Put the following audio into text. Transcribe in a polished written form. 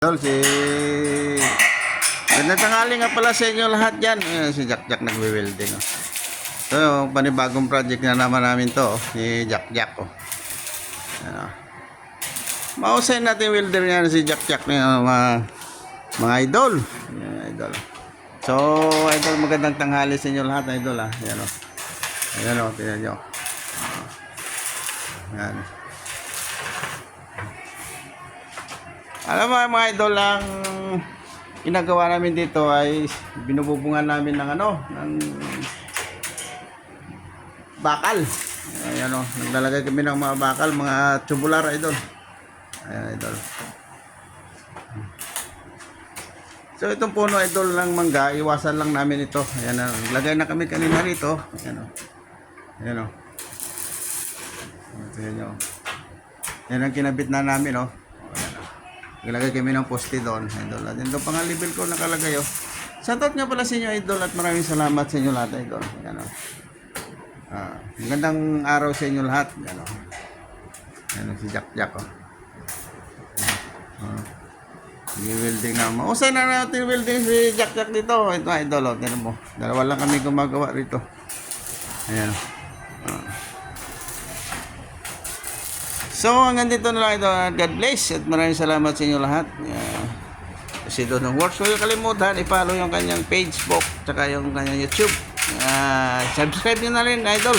Idol, Gandang tanghali nga pala sa inyo lahat dyan. Si Jack nagwe-welding. Oh. So, panibagong project na naman namin to. Si Jack. Oh. Ano. Mausay natin welder yan si Jack mga idol. Idol. So, idol, magandang tanghali sa inyo lahat, idol. Ayan o. Ayan o, tingnan nyo. Ayan. Alam mo mga idol, ang ginagawa namin dito ay binububungan namin ng bakal. Ayan o, naglalagay kami ng mga bakal, mga tubular, idol. Ayan, idol. So itong puno, idol, ng mangga, iwasan lang namin ito. Ayan o, naglagay na kami kanina rito. Ayan o. Ayan o. Ayan o. Yan ang kinabit na namin o. Ilagay kami ng poste doon, idol. At ito pang level ko nakalagay, oh. Shoutout nga pala sa inyo, idol, at maraming salamat sa inyo lahat, idol. Yan, oh. Magandang araw sa inyo lahat. Yan, oh. Yan, si Jack, oh. I-welding na. Mausay na natin welding si Jack dito. Ito, idol, oh. Tignan mo. Dalawa lang kami gumagawa rito. Ayan, oh. So, hanggang dito na lang ito. God bless at maraming salamat sa inyo lahat. Kasi doon ng works. Huwag kalimutan, i-follow yung kanyang Facebook tsaka yung kanyang YouTube. Subscribe nyo na rin, idol.